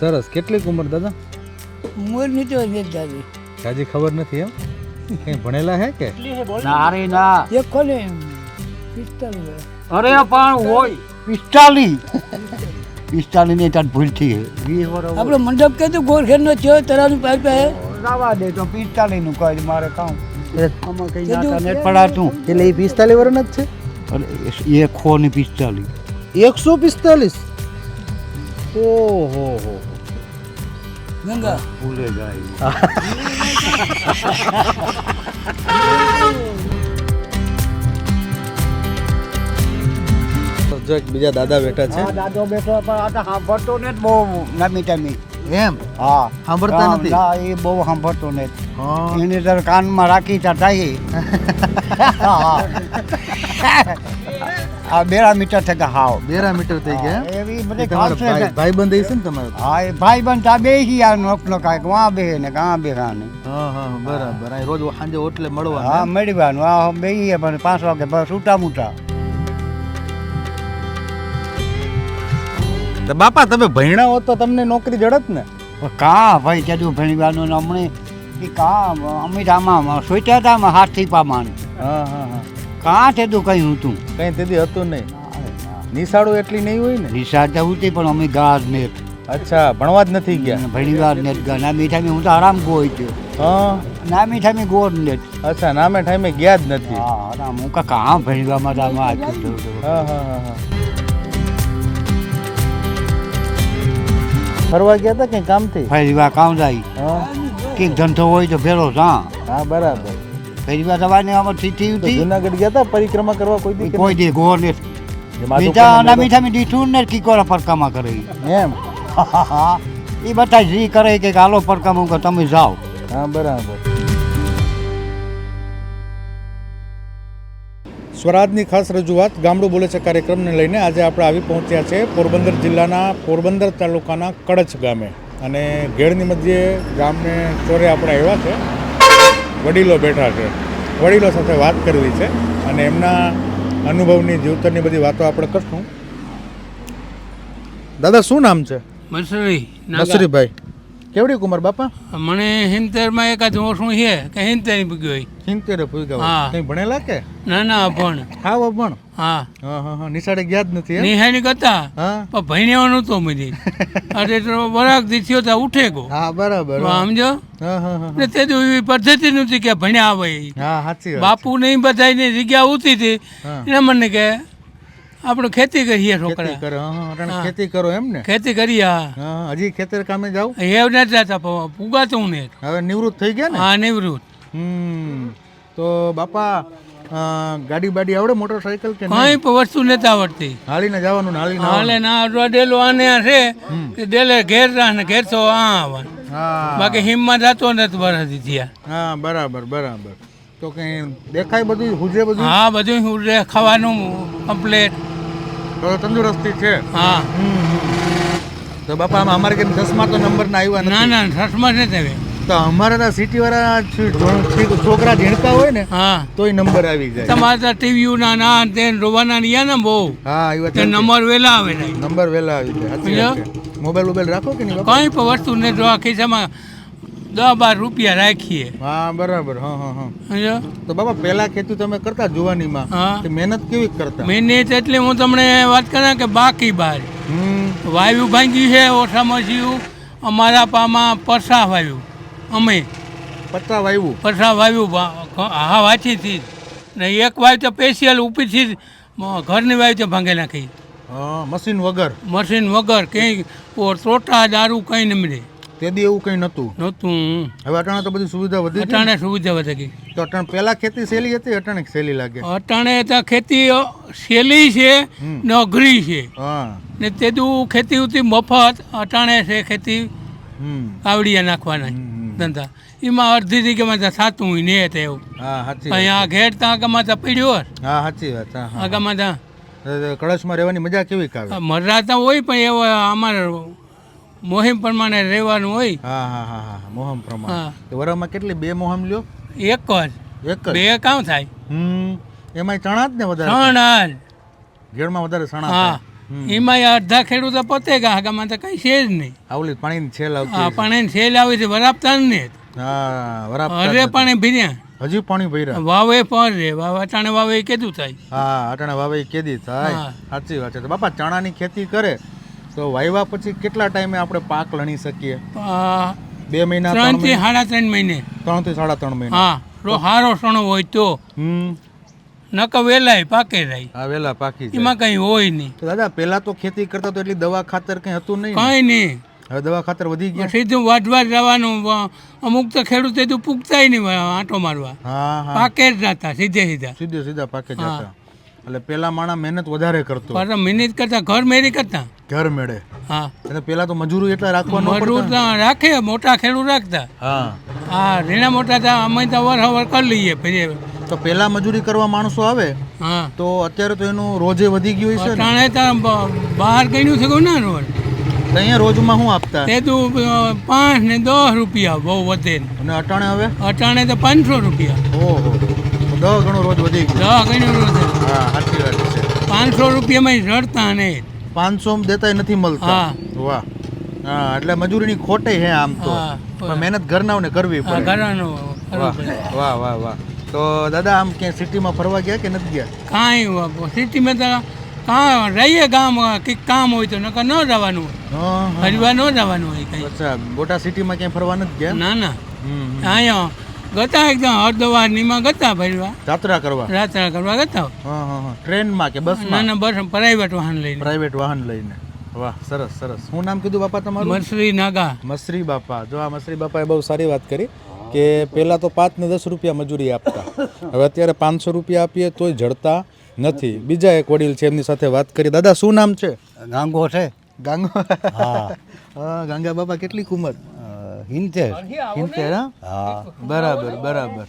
સરસ. કેટલી ઉંમર દાદા? ઉંમરની તો નથી દાદી. હજી ખબર નથી એમ? કઈ ભણેલા હે કે? ના રે ના. એક કોને 45. અરે પણ હોય 45 ની તાર ભૂલ થઈ 20 વર્ષ આપણો મંડપ કહેતું ગોરખેરનો થયો તરાનું પાઇપ હે લાવા દે તો 45 નું કહી મારે કામ આમાં કઈ કીધું નાતા ને કે પડાતું એટલે એ 45 વર્ષના જ છે? અરે એ ખો ને 45 145. ઓહો હો. ગંગા ભૂલે જાય જો એક બીજા દાદા બેઠા છે. હા દાદો બેઠો પણ આ તો સાંભળતો ને બહુ નામી ટામી એમ? હા સાંભળતા નથી? ના એ બહુ સાંભળતો ને હા. એની તર કાનમાં રાખી તા થાય આ 2 મીટર થયા હાવ 2 મીટર થઈ ગયા. એવી બધી તમારો ખાસ છે ભાઈ બંધ હશે ને તમારો? હા એ ભાઈ બંધ આ બે ગયા નોકનો કાંઈક વાં બે ને કાં બે ને હા હા બરાબર. આ રોજ સાંજે હોટલે હા મળવાનું. મળવાનું આ બેહીએ પણ 5 વાગે બસ છૂટા મૂટા તો બાપા તમે ભણ્યા હોત તો તમને નોકરી જડત ને? કાં ભાઈ ત્યાં ભણીવાનું ને હમણે એ કાં અમીરામાં સોચ્યા હતા હાથથી પામાં હા હા હા. કાં તે તું કઈ હું તું કઈ તેથી હતું નહીં. નિશાળો એટલી નહીં હોય ને? નિશા જવું તે પણ અમે ગાર ને અચ્છા ભણવા જ નથી ગયા? ભણી વાર ને ના મીઠામી હું તો આરામ ગોઈ છું હા. ના મીઠામી ગોર ને અચ્છા નામે ટાઈમે ગયા જ નથી. હા આરામ હું કાં ભણીવામાં આમાં આપ્યું હા હા હા હા. ફરવા ગયા હતા કઈ કામથી? ફરી વાર કામ જાય હા કંઈક ધંધો હોય તો ફેરો જા હા બરાબર. ફરી વાર દવાને આમાં સીટી તો ઉઠી જુનાગઢ ગયા હતા પરિક્રમા કરવા કોઈ દી કે કોઈ દે ગોર ને નહીં? માધુપુરનો મીઠા ના મેળો? મીઠામી દીઠું ને કીકોરા પરકામાં કરે એમ? એ બધા જી કરે કે હાલો પરકામાં કે તમે જાઓ હા બરાબર. સ્વરાજની ખાસ રજૂઆત ગામડું બોલે છે કાર્યક્રમને લઈને આજે આપણે આવી પહોંચ્યા છે પોરબંદર જિલ્લાના પોરબંદર તાલુકાના કડચ ગામે. અને ઘેડની મધ્યે ગામને ચોરે આપણે આવ્યા છે. વડીલો બેઠા છે. વડીલો સાથે વાત કરવી છે અને એમના અનુભવની જીવતરની બધી વાતો આપણે કરશું. દાદા શું નામ છે? મસરી નસરીભાઈ. કેવડી ઉંમર બાપા? મને 70 એકાદ વર્ષું છે કે 70 ગયો 70 પૂગ્યા. હા. કઈ ભણેલા કે? ના ના અભણ હા અભણ. હા હા હા હા. નિશાળે ગયા જ નથી એમ? નિહાળી કરતા હા પણ ભણ્યો નહોતો મધી અરે તો બરાક દી થયો તા ઉઠે ગો હા બરાબર. સમજો હા હા હા ને તે તો એવી પદ્ધતિ નહોતી કે ભણ્યા આવે હા સાચી વાત. બાપુ ને બધાની જગ્યા ઉતી હતી હા. એને મને કે આપણે ખેતી કરીએ ખેતી છોકરા કરો. હા હા અટાણે હા. ખેતી કરો એમ ને? ખેતી કરીએ હા હા હજી ખેતર કામે જાવ? એવ નથી જતા પુગાતું ને હવે નિવૃત્ત થઈ ગયા ને? હા નિવૃત્ત તો બાપા ગાડી બાડી આવડે મોટરસાઇકલ કે કઈ નહીં? પણ વસ્તુ નથી આવડતી હાલીને જવાનું ને હાલીને હાલે આવવાનું? ના ડેલો આને આ છે કે ડેલે ઘેર રા ને ઘેર તો આ આવવાનું હા બાકી હિમમાં જતો નથી વરસથી થયા હા બરાબર બરાબર. તો કઈ દેખાય બધું હુજે બધું? હા બધું હું ખાવાનું કમ્પ્લેટ તો તંદુરસ્તી છે. હા તો બાપા આમાં અમારે કે 10માં તો નંબર ના આવ્યા ના નથી. ના સસમાં નથી હવે તો અમારે તો સિટી વાળા છોકરા ઝીણકા હોય ને હા તોય નંબર આવી જાય. તમારે તો ટીવીઓ ના ના તે રોવાના રહ્યા ને બહુ હા એ વાત તે નંબર વેલા આવે નહીં નંબર વહેલા આવી જાય. સાચી વાત છે. મોબાઈલ મોબાઈલ રાખો કે નહીં બાપા? કઈ પણ વસ્તુ ને જો આ ખિસ્સામાં 10-12 રૂપિયા રાખીએ હા બરાબર. હા હા હા. સમજો તો બાપા પહેલા ખેતી તમે કરતા જુવાનીમાં હા તે મહેનત કેવી કરતા? મહિને એટલે હું તમને વાત કરા કે બાકી બાર વાયુ ભાંગી છે ઓછામાં ઓછું અમારા પામાં પરસા વાયુ અમે પત્તા વાવ્યું? પરસા વાયુ હા વાંચીથી ને એક વાયુ તો સ્પેશિયલ ઉપરથી જ ઘરની વાયુ તો ભાંગી નાખી હા મશીન વગર? મશીન વગર કંઈ ત્રોટા દારૂ કંઈ નહીં મળે તે દી એવું કંઈ નહોતું. નહોતું હવે અટાણે તો બધી સુવિધા વધી ગઈ. અટાણે સુવિધા વધી ગઈ તો અટાણે પહેલા ખેતી સહેલી હતી અટાણે સહેલી લાગે? અટાણે તો ખેતી સહેલી છે ને અઘરી છે હા ને તેદું ખેતી ઉતી મફત અટાણે છે ખેતી કાવડિયા નાખવાના ધંધા એમાં અડધી જગ્યામાં તો થતું હોય ને તે એવું હા સાચી વાત. અહીંયા ઘેર ત્યાં આગળમાં તો પડ્યો હોય હા સાચી વાત. હા હા. આગળમાં તો કળશમાં રહેવાની મજા કેવી આવે? મરરા તો હોય પણ એવો અમારે મોહિમ પ્રમાણે રહેવાનું હોય હા હા હા હા મોહમ પ્રમાણે. હા તો વરામાં કેટલી 2 મોહમ લ્યો? એક જ એક જ? બે કામ થાય એમાંય ચણા જ ને વધારે? ત્રણ હાલ ઘેરમાં વધારે ચણા હા થાય. એમાં અડધા ખેડૂતો પોતે ગામાં તો કઈ છે જ નહીં. આવલી પાણીની છેલ આવતી આ પાણી સેલ આવે છે વરાપતા જ નહીં. હા વરાપ અરે પાણી ભીર્યા હજી પાણી ભર્યા વાવે પર રે વાવે અટાણે વાવે એ કીધું થાય. હા અટાણે વાવે કેદી થાય. હા. સાચી વાત છે. તો બાપા ચણાની ખેતી કરે તો વાવ્યા પછી કેટલા ટાઈમે આપણે પાક લણી શકીએ? 2 મહિના 3 થી 3.5 મહિને. 3 થી 3.5 મહિના. હા રો હારો સણો હોય તો નક વેલાય પાકે જાય હા વેલા પાકી જાય. એમાં કઈ હોય નહીં. તો દાદા પેલા તો ખેતી કરતા તો એટલી દવા ખાતર કઈ હતું નહીં ને? કઈ નહીં. હવે દવા ખાતર વધી ગયા. સીધું વાઢવા જવાનું. અમુક તો ખેડૂત તો પૂગતાય નહીં આંટો મારવા. હા હા પાકે જ જતા સીધે સીધા. સીધે સીધા પાકે જતા. એટલે પેલા માણસ મહેનત વધારે કરતો, પર મિનિટ કરતા ઘર મેરી કરતા. ઘર મેળે. હા એટલે પેલા તો મજૂરી એટલા રાખવા ન મજૂર પડતા. તો રાખે મોટા ખેડૂત રાખતા. હા હા રીણા મોટા તો અમે તો વર હવર કરી લઈએ ફરી. તો પેલા મજૂરી કરવા માણસો આવે હા તો અત્યારે તો એનું રોજે વધી ગયું છે ને. અટાણે તો બહાર ગયું છે ને રોડ. તો અહીંયા રોજમાં શું આપતા? તે તો 5 ને 10 રૂપિયા બહુ વધે. અને અટાણે હવે અટાણે તો 500 રૂપિયા. ઓહો 10 ગણો રોજ વધી ગયું. 10 ગણું રોજ. હા સાચી વાત છે. 500 રૂપિયામાં રડતા નહીં. 500 દેતાય નથી મળતા. હા. વાહ. હા એટલે મજૂરીની ખોટે હે આમ તો. હા. પણ મહેનત ઘરનાઓને કરવી આ પડે. ઘરનું વાહ વાહ વાહ વાહ. તો દાદા આમ ક્યાંય સિટીમાં ફરવા ગયા કે નથી ગયા? કાંઈ સિટીમાં તો કાં રહીએ ગામ કંઈક કામ હોય તો નકર ન જવાનું હોય. હા, હા. ફરવા ન જવાનું હોય કંઈ. અચ્છા મોટા સિટીમાં ક્યાંય ફરવા નથી ગયા? ના ના હમ. અહીંયા ગતા એકદમ હરદવારની માં ગતા ફરવા. જાત્રા કરવા? રાત્રા કરવા ગતા. હા હા હા. ટ્રેનમાં કે ના બસમાં? ના બસ પ્રાઇવેટ વાહન લઈને. પ્રાઇવેટ વાહન લઈને. વાહ સરસ સરસ. શું નામ કીધું બાપા તમારું? મરસરી નાગા. મસરી બાપા. જો આ મસરી બાપાએ બહુ સારી વાત કરી કે પહેલાં તો 5 ને 10 રૂપિયા મજૂરી આપતા. હવે અત્યારે 500 રૂપિયા આપીએ તોય જડતા નથી. બીજા એક વડીલ છે એમની સાથે વાત કરી. દાદા શું નામ છે? ગાંગો છે. ગાંગો. હા હા ગાંગા બાપા કેટલી ઉંમર? 70. 70. હા બરાબર બરાબર.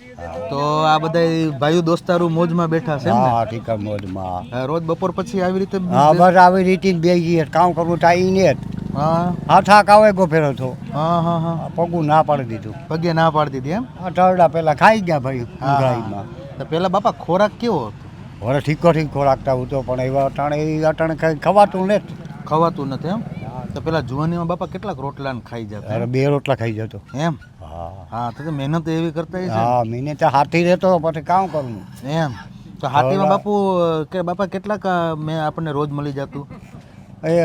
તો આ બધા ભાઈઓ દોસ્તારો મોજમાં બેઠા છે એમ ને? હા ઠીક મોજમાં. હા, રોજ બપોર પછી આવી રીતે હા બસ આવી રીતે જ બે જઈએ કામ કરવું થાય ને જ. હા હાથ હાક આવે ગો ફેરો તો હા હા હા. પગું ના પાડી દીધું. પગે ના પાડતી હતી એમ? આ ટરડા પેલા ખાઈ ગયા ભાઈ હા. ઉઘરાઈમાં. તો પેલા બાપા ખોરાક કેવો હતો? હવે ઠીકો ઠીક ખોરાકતા હતો પણ એવા અટાણે કઈ ખવાતું ને. ખવાતું નથી એમ? તો પેલા જુવાનીમાં બાપા કેટલાક રોટલા ને ખાઈ જતા અરે 2 રોટલા ખાઈ જતો. એમ? હા હા તો મહેનત એવી કરતા હશે હા મેને તો હાથી રહેતો પછી કામ કરવું. એમ? તો હાથીમાં બાપુ કે બાપા કેટલાક મેં આપણને રોજ મળી જતું? એ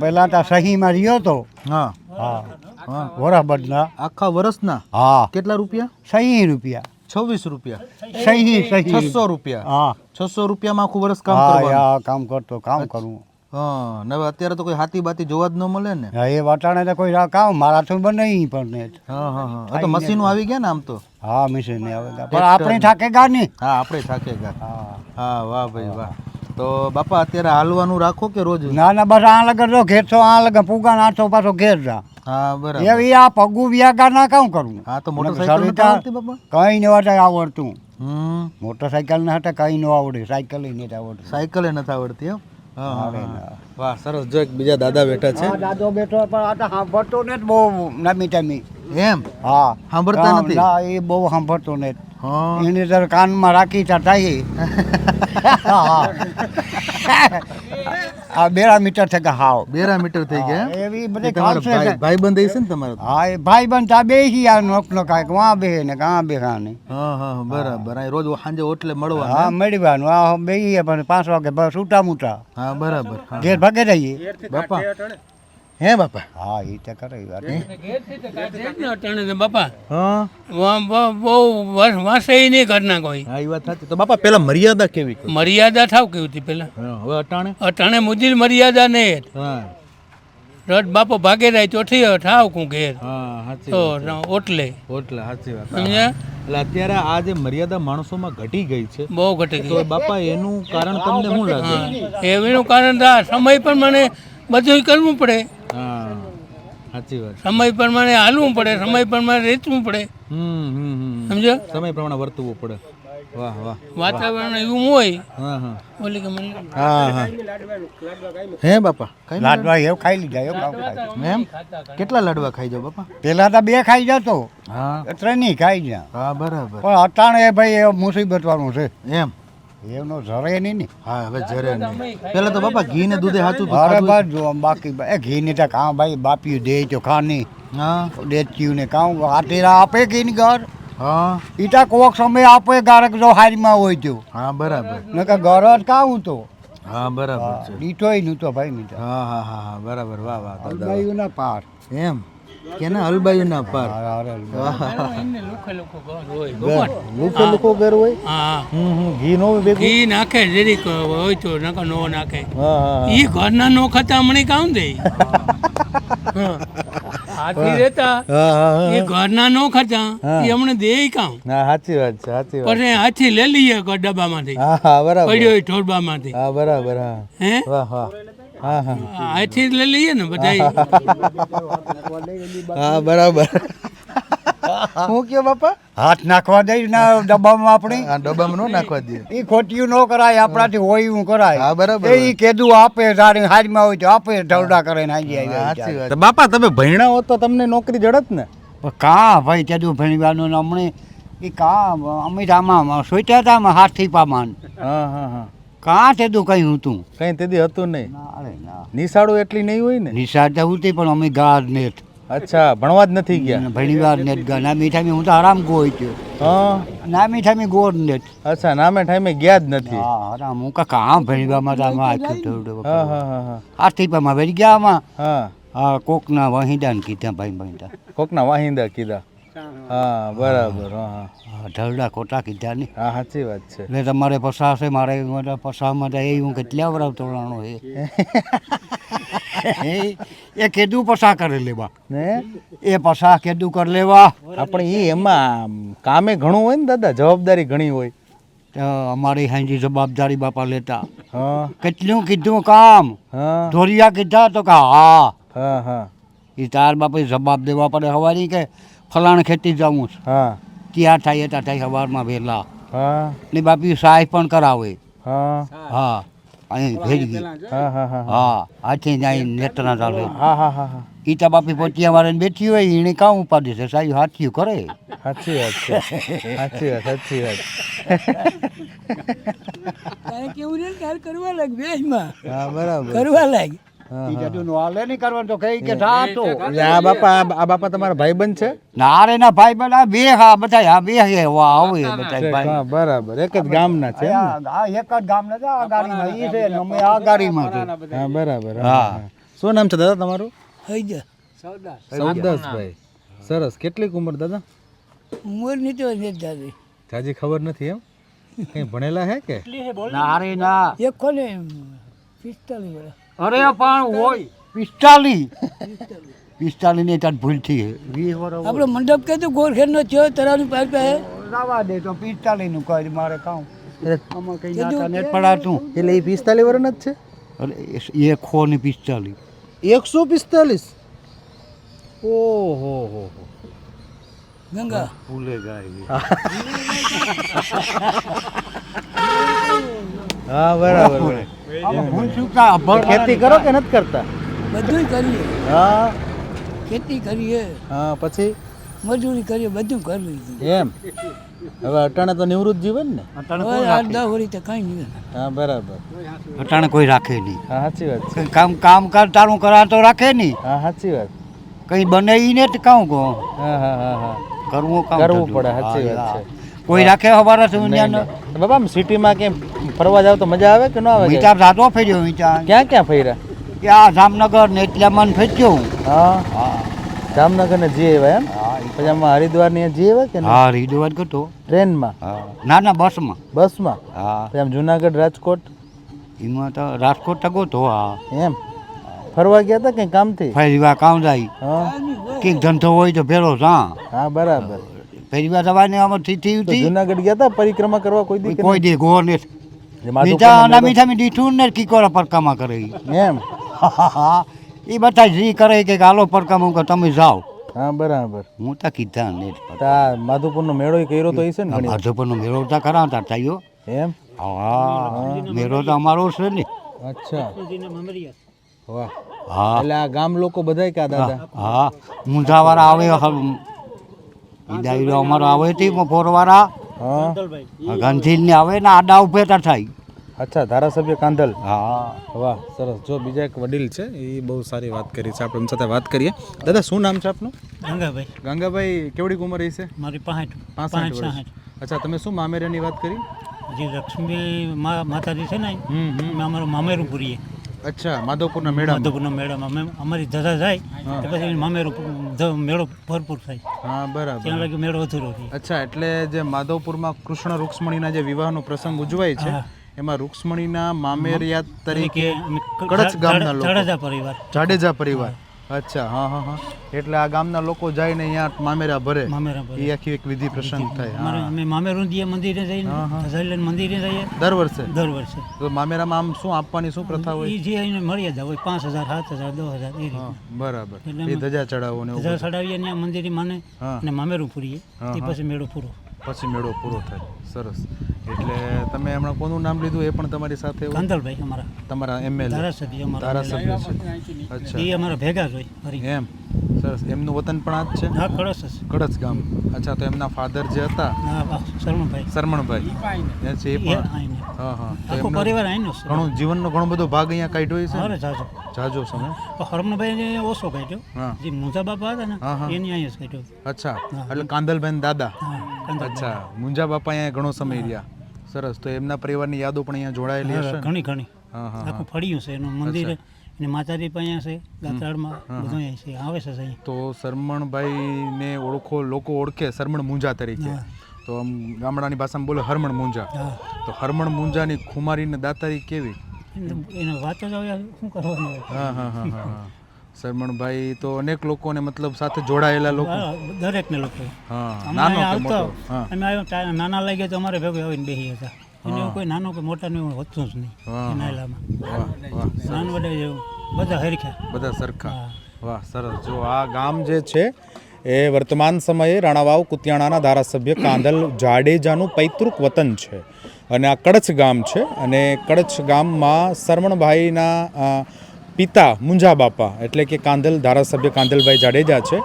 પેલા તો સહીમાં રહ્યો તો. હા હા હા. વરાબરના. આખા વર્ષના હા કેટલા રૂપિયા? 60 રૂપિયા. 26 રૂપિયા. સહી 600 રૂપિયા. હા 600 રૂપિયામાં આખું વર્ષ કામ હા કરવાનું? યા કામ કરતો કામ કરવું. હા ને હવે અત્યારે તો કોઈ હાથી બાતી જોવા જ ન મળે ને. હા એ વટાણે તો કોઈ કામ મારાથી બને પણ ને. હા હા હા. હવે તો મશીનો આવી ગયા ને આમ તો. હા મિશન ને આવે પણ આપણે થાકે ગા નહીં. હા આપણે થાકેગા. હા હા વાહ ભાઈ વાહ. તો બાપા અત્યારે હાલવાનું રાખો કે રોજ? ના ના બસ આ લગન તો ઘેર છો આ લગન પૂગા નાખો પાછો ઘેર જા. હા બરાબર. એવી આ પગું વ્યાગા ના કામ કરવું. હા તો મોટરસાઇકલ નથી આવડતી બાપા? કઈ નવા આવડતું. હમ. મોટરસાઇકલ ના હતા કઈ ન આવડે સાયકલ નથી આવડતું. સાયકલે નથી આવડતી એમ? હા હા, આવડે હા. ના. વાહ સરસ. જો એક બીજા દાદા બેઠા છે. હા દાદો બેઠો પણ આ તો સાંભળતો ને બહુ નામી ટામી. એમ? હા સાંભળતા નથી? ના એ બહુ સાંભળતો ને. હા એની તર કાનમાં રાખી તા થાય. આ 2 મીટર છે કે હાવ 2 મીટર થઈ ગયા એમ? એવી એ બધી તમારા કામ છે. ભાઈ બંધ હશે ને તમારો? હા એ ભાઈ બન તા બેસી આ નોકનો કાંઈક વાં બે ને કાં બેસા ને. હા હા હા, બરાબર. અહીં રોજ સાંજે ઓટલે મળવાનું હા એમ? મળવાનું આ બેસીએ પણ 5 વાગે બસ છૂટા મૂટા હા બરાબર. હા. ઘેર ભાગે રહીએ. બાપા હે બાપા? હા એ તો કરે વાત. અટાણે તો બાપા હા બહુ વાસે નહીં ઘરના કોઈ. હા એ વાત સાચી. તો બાપા પેલા મર્યાદા કેવી કરી? મર્યાદા થાવ કેવી હતી પેલા. હા, હવે અટાણે? અટાણે મુજીલ મર્યાદા નહીં. હા રડ બાપો ભાગે જાય ચોથી ઠાવ કું ઘેર હા સાચી તો વાત. ઓટલે ઓટલા સાચી વાત. સમજ્યા? એટલે અત્યારે આ જે મર્યાદા માણસોમાં ઘટી ગઈ છે બહુ ઘટી તો ગઈ. બાપા એનું કારણ તમને શું લાગે? હા એનું કારણ તો આ સમય પ્રમાણે બધું કરવું પડે. હા સાચી વાત. સમય પ્રમાણે હાલવું પડે, સમય પ્રમાણે રેચવું પડે. હમ. સમજો? સમય પ્રમાણે વર્તવું પડે. વાહ વાહ. વાતાવરણ એવું હોય હા હા બોલી કે મને હા હા. હે બાપા કઈ લાડવા એવું ખાઈ લીધા એવું કામ ખાય. એમ? કેટલા લાડવા ખાઈ જાવ બાપા? પેલા તો 2 ખાઈ જતો હા 3 ખાઈ ગયા હા બરાબર. પણ અટાણે ભાઈ એ મુસીબત વાળું છે. એમ? એનો ઝરે નહીં ને હા હવે જરે નહીં પેલા તો બાપા ઘી ને દૂધે હાચું અરે બસ જો બાકી એ ઘી ની તો કાં ભાઈ બાપી દે તો ખાની હા દેચ્યું ને કાં આટેરા આપે ઘી ની ઘર હા ઈટા કોક સમય આપે ગારક જો હારીમાં હોય તો હા બરાબર નકર ઘર જ કાવું તો હા બરાબર છે દીઠોય નું તો ભાઈ મીઠા હા હા હા હા બરાબર વાહ વાહ દાદા હલવાયું ના પાર એમ કેના હલબાયું ના પાર એને લોકો ઘર હોય ખબર? લુખો લુખો ઘર હોય હા ઘી નો હોય ભેગું ઘી નાખે જરીક હોય તો નકર નો નાખે હા હા ઈ ઘરના નો ખાતા હમણાં કામ દે હાથી રહેતા હા હા એ ઘરના નો ખાતા હા. એ હમણાં દે કામ હા સાચી વાત છે સાચી વાત પછી હાથી લઈ લઈએ ડબ્બામાંથી હા હા બરાબર પડ્યો હોય ઠોરબામાંથી હા બરાબર હા હે વાહ વાહ હા હા હાથી જ લઈ લઈએ ને બધા હા બરાબર શું કયો બાપા હાથ નાખવા દઈ ના ડબ્બામાં આપણે આ ડબ્બામાં ન નાખવા દે એ ખોટિયું ન કરાય આપણાથી હોય એવું કરાય હા, બરાબર. એ કીધું આપે સારી હારીમાં હોય તો આપે ઢવડા કરે ને હાજી સાચી વાત બાપા તમે ભણ્યા હોત તો તમને નોકરી જડત ને કાં ભાઈ તેદું ભણીવાનું ને હમણે એ કાં અમીરામાં સોચ્યા હતા હાથથી પામાન હા હા હા કાં તેદું કઈ હતું કઈ તેદી હતું નહીં ના અરે ના નિશાળો એટલી નહીં હોય ને નિશાળ તો હતી પણ અમે ગાર નેટ અચ્છા ભણવા જ નથી ગયા ભણી વાર નેટ ગા ના મીઠામી હું તો આરામ ગોઈ ગયો હા ના મીઠામી ગોળ નેટ અચ્છા નામે ટાઈમે ગયા જ નથી હા આરામ હું કાં ભણીવામાં તો આમાં આખ્યું હા હા હા હા હાથથી પામાં વળી ગયા આમાં હા હા કોકના વહીડા ને કીધા ભાઈ ભાઈ કોકના વાહિંદા કીધા હા બરાબર હા હા ઢવડા ખોટા કીધા નહીં હા સાચી વાત છે એટલે તમારે પસાશે મારે પસામાં તો એ હું કેટલા વરાવ તોડાણો એ કીધું પસા કરે લેવા ને એ પસા કીધું કરી લેવા આપણે એમાં કામે ઘણું હોય ને દાદા જવાબદારી ઘણી હોય તો અમારી હાંજી જવાબદારી બાપા લેતા હા કેટલું કીધું કામ હા ધોરિયા કીધા તો કે હા હા હા એ તાર બાપા જવાબ દેવા પડે હવારી કે ફલાણ ખેતી જવું છે હા ત્યાં થાય ત્યાં થાય સવારમાં વહેલા હા ને બાપી સહાય પણ કરાવે હા હા અહીં ભેગી હા હા હા હા હાથી જાય નેત્રના ચાલે હા હા હા હા ઈટા બાપી પોતિયા વાળા બેઠી હોય એને કામ ઉપાડી છે સાહેબ હાથીયું કરે સાચી વાત છે સાચી વાત સાચી વાત તારે કેવું ને તારે કરવા લાગ બેસમાં હા બરાબર કરવા લાગ હા, ઈ હા. જતું હાલે નહીં કરવાનું તો કઈ કે થાતો એટલે આ બાપા તમારા ભાઈબંધ છે ના રે ના ભાઈ બધા બે હા બધા હા બે હે વાહ આવે બધા હા ભાઈ બરાબર એક જ ગામના છે એમ ને? આ એક જ ગામ ને આ ગાડીમાં ઈ છે ને અમે આ ગાડીમાં છે હા બરાબર હા, હા. હા. શું નામ છે દાદા તમારું હઈ જા સૌદાસભાઈ સરસ કેટલીક ઉંમર દાદા મોર ની તો નથી દાદી જાજી ખબર નથી એમ કઈ ભણેલા હે કે ના રે ના એક કોને 45 વર્ષ અરે પણ હોય 45 ની તાર ભૂલ થઈ 20 વર્ષ આપણો મંડપ કે તો ગોરખેર નો થયો તરાનું પાર પે લાવા દે તો 45 નું કહી મારે કામ આમાં કઈ કીધું નાતા ને પડાતું એટલે એ 45 વર્ષના જ અરે એ ખો ને 45 છે 145 ઓહો હો ગંગા ભૂલે ગાય હા બરાબર ભૂલ શું કા ખેતી કરો કે નથી કરતા બધું કરીએ હા ખેતી કરીએ હા પછી મજૂરી કરીએ બધું કરી એમ હવે અટાણે તો નિવૃત્ત જીવન ને હવે 8-10 વર્ષ તો કઈ નહીં હા બરાબર અટાણે કોઈ રાખે નહીં હા સાચી વાત છે કામ કરતાનું કરા તો રાખે નહીં હા સાચી વાત કઈ બને ઈ ને તો કામ કહો હા હા હા હા કરવું કામ કરવું થતું. પડે, સાચી હા, વાત હા. છે. કોઈ રાખે હવારે નહીં, સુનિયાનો નહીં. બાબા આમ સિટીમાં કેમ ફરવા જાવ તો મજા આવે કે ન આવે વિચાર જાતો ફેર્યો વિચાર ક્યાં ક્યાં ફર્યા ત્યાં જામનગર ને એટલે મન ફેર્યો હા હા જામનગર ને જી આવ્યા એમ પછી આમાં હરિદ્વાર ને જી આવ્યા કે નહીં? હા રીડવાજ ગયો ટ્રેનમાં હા ના ના બસમાં બસમાં હા પછી આમ જુનાગઢ રાજકોટ એમાં તો રાજકોટ ટકો તો હા એમ ફરવા ગયા હતા કઈ કામથી ફરી વાર કામ જાય હા કંઈક ધંધો હોય તો ભેરો જા હા બરાબર ફરી વાર જવાની આમાં થી તો થી જુનાગઢ ગયા હતા પરિક્રમા કરવા કોઈ દી કે કોઈ દે ગો ને નહીં? જે માધવપુરનો મીઠા ના મેળો? મીઠા મી દીઠું ને કીકોરા પરકામાં કરે ઈ. એમ એ બધા જી કરે કે હાલો પરકામાં કે તમે જાઓ હા બરાબર હું તો કીધા ને તા માધવપુરનો મેળો કર્યો તો હશે ને ઘણી વાર? ભાજપનો મેળો તો કરાવતા થયો એમ હા મેળો તો અમારો છે ને અચ્છા વાહ હા એટલે આ ગામ લોકો બધાય કા દાદા હા ઊંઝાવાળા આવે એ ડાયરો અમારો આવે તે ફોરવાળા હા ગાંધીને આવે ને આડા ઉભેટા થાય. અચ્છા, ધારાસભ્ય કાંધલ. હા વાહ, સરસ. જો બીજા એક વડીલ છે, એ બહુ સારી વાત કરી છે, આપણે એમ સાથે વાત કરીએ. દાદા, શું નામ છે આપનું? ગંગાભાઈ ગંગાભાઈ, કેવડી ઉંમર રહી છે? મારી 65 65 વર્ષ. અચ્છા, તમે શું મામેરાની વાત કરી? જે લક્ષ્મી માતાજી છે ને અમે અમારું મામેરું પૂરીએ અચ્છા, માધવપુરના મેળામાં. માધવપુરના મેળામાં અમે અમારી ધજા જાય તો પછી મામેરું મેળો ભરપૂર થાય હા, બરાબર. ત્યાં લગી મેળો અધૂરો રહે. અચ્છા, એટલે જે માધવપુરમાં કૃષ્ણ રૂક્ષ્મણીના જે વિવાહનો પ્રસંગ ઉજવાય છે, એમાં રૂક્ષ્મણીના મામેરિયા તરીકે કડચ ગામના લોકો, જાડેજા પરિવાર જાડેજા પરિવાર. અચ્છા, હા હા હા. એટલે આ ગામના લોકો જાય ને અહીંયા મામેરા ભરે, મામેરા એ આખી એક વિધિ પ્રસંગ થાય. અમારે અમે મામેરું દીએ મંદિરે જઈને ધજા લઈને મંદિરે જઈએ દર વર્ષે. દર વર્ષે. તો મામેરામાં આમ શું આપવાની શું પ્રથા હોય? એ જે એને મળી જાય હોય 5000 7000 10000 એ રીતે બરાબર. એટલે એ ધજા ચડાવો ને એવું ધજા ચડાવીએ ત્યાં મંદિરે માને અને મામેરું પૂરીએ તે પછી મેળો પૂરો. પછી મેળો પૂરો થાય. સરસ. એટલે તમે હમણાં કોનું નામ લીધું એ પણ તમારી સાથે હોય? કાંદલભાઈ અમારા તમારા એમએલએ ધારાસભ્ય અમારા ધારાસભ્ય છે. અચ્છા, એ અમારા ભેગા જ હોય ફરી. એમ. સરસ. એમનું વતન પણ આ જ છે? હા, કળશ જ. કડચ ગામ. અચ્છા, તો એમના ફાધર જે હતા હા, શરમણભાઈ સરમણભાઈ, એ છે એ પણ. આઈને હા હા. તો આખો એમનો પરિવાર આઈનો છે. ઘણો જીવનનો ઘણો બધો ભાગ અહીંયા કાઢ્યો છે અરે ને? જાજો જાજો સમય. પણ હરમણભાઈ ઓછો કાઢ્યો. હા. જે મુંજા બાપા હતા ને હા, હા. એની અહીંયા જ કાઢ્યો. અચ્છા, એટલે કાંદલભાઈ દાદા. હા, કાંદલભાઈ. અચ્છા, મુંજા બાપા અહીંયા ઘણો સમય રહ્યા. સરસ. તો એમના પરિવારની યાદો પણ અહીંયા જોડાયેલી હશે ને? ઘણી ઘણી હા હા. આખું ફળ્યું છે એનું મંદિર અને માતાજી પણ અહીંયા છે ગાત્રાળમાં બધું અહીંયા છે આવે છે અહીંયા. તો સરમણભાઈને લોકો ઓળખે સરમણ મુંજા તરીકે. તો આમ ગામડાની ભાષામાં બોલે હરમણ મુંજા. હા, તો હરમણ મુંજાની ખુમારીને દાતારી કેવી? એને વાતો જ આવે શું કરવાનું હોય. હા હા હા હા. સરમણભાઈ તો અનેક લોકોને મતલબ સાથે જોડાયેલા લોકો. હા, દરેકને લોકો હા, અમે નાનો કે અહીંયા મોટો. આવતા હા અમે આવ્યો નાના લાગ્યા તો અમારે ભેગું આવીને બેસી હતા. એને એવું કોઈ નાનો કે મોટા ને હોતું જ નહીં હા. નાયલામાં. વાહ વાહ. નાન વડે જેવું બધા હરખ્યા. બધા સરખા. હા. વાહ, સરસ. જો આ ગામ જે છે એ વર્તમાન સમયે રાણાવાવ કુતિયાણાના ધારાસભ્ય કાંધલ જાડેજાનું પૈતૃક વતન છે અને આ કડચ ગામ છે. અને કડચ ગામમાં સરમણભાઈના પિતા મુંજા બાપા એટલે કે કાંધલ ધારાસભ્ય કાંધલભાઈ જાડેજા છે,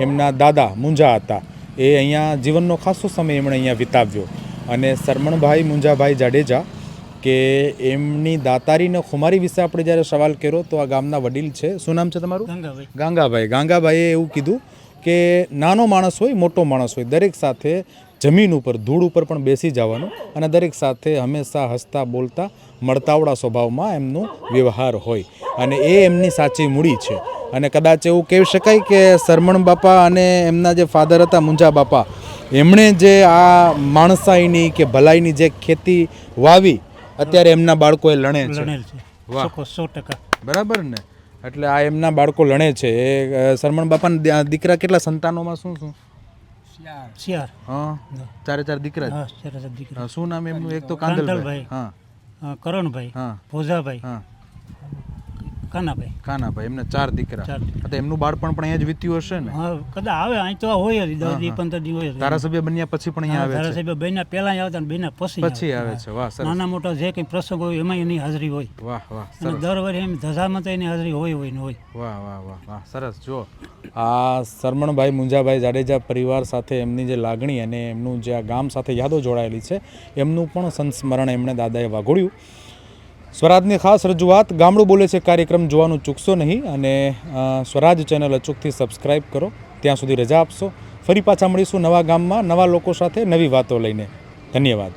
એમના દાદા મુંજા હતા. એ અહીંયા જીવનનો ખાસો સમય એમણે અહીંયા વિતાવ્યો. અને સરમણભાઈ મુંજાભાઈ જાડેજા કે એમની દાતારીને ખુમારી વિશે આપણે જ્યારે સવાલ કર્યો તો આ ગામના વડીલ છે. શું નામ છે તમારું? ગંગાભાઈ. ગાંગાભાઈએ એવું કીધું કે નાનો માણસ હોય મોટો માણસ હોય દરેક સાથે જમીન ઉપર ધૂળ ઉપર પણ બેસી જવાનું અને દરેક સાથે હંમેશા હસતા બોલતા મળતાવડા સ્વભાવમાં એમનું વ્યવહાર હોય અને એ એમની સાચી મૂડી છે. અને કદાચ એવું કહી શકાય કે સરમણ બાપા અને એમના જે ફાધર હતા મુંજા બાપા, એમણે જે આ માણસાઈની કે ભલાઈની જે ખેતી વાવી અત્યારે એમના બાળકોએ લણે છે. લણેલ છે. વાહ. 100%. બરાબર ને? એટલે આ એમના બાળકો લણે છે. એ સરમણ બાપાના દીકરા કેટલા સંતાનોમાં શું શું? શિયાર. હા, ચારે દીકરા જ. હા, ચાર દીકરા. હા, શું નામ એમનું? એક તો કાંદલભાઈ. હા કરણભાઈ, હા ભોજાભાઈ, હા. કાનાભાઈ. કાનાભાઈ, એમને 4 દીકરા. 4 દીકરા. તો એમનું બાળપણ પણ અહીંયા જ વીત્યું હશે ને? હા, કદાચ આવે અહીં તો હોય જ 10 દી 15 દી હોય જ. ધારાસભ્ય બન્યા પછી પણ અહીંયા આવે છે? ધારાસભ્ય બહેના પહેલા આવતા ને બહેના પછી આવે છે. વાહ, સરસ. નાના મોટા જે કંઈ પ્રસંગ હોય એમાં એની હાજરી હોય. વાહ વાહ, અને સરસ. દર વર્ષે એમ ધજામાં તો એની હાજરી હોય ને હોય. વાહ વાહ વાહ વાહ, સરસ. જો આ સરમણભાઈ મુંજાભાઈ જાડેજા પરિવાર સાથે એમની જે લાગણી અને એમનું જે આ ગામ સાથે યાદો જોડાયેલી છે એમનું પણ સંસ્મરણ એમણે દાદાએ વાગોળ્યું. સ્વરાજની ખાસ રજૂઆત ગામડું બોલે છે કાર્યક્રમ જોવાનું ચૂકશો નહીં અને સ્વરાજ ચેનલ અચૂકથી સબસ્ક્રાઈબ કરો. ત્યાં સુધી રજા આપશો. ફરી પાછા મળીશું નવા ગામમાં નવા લોકો સાથે નવી વાતો લઈને. ધન્યવાદ.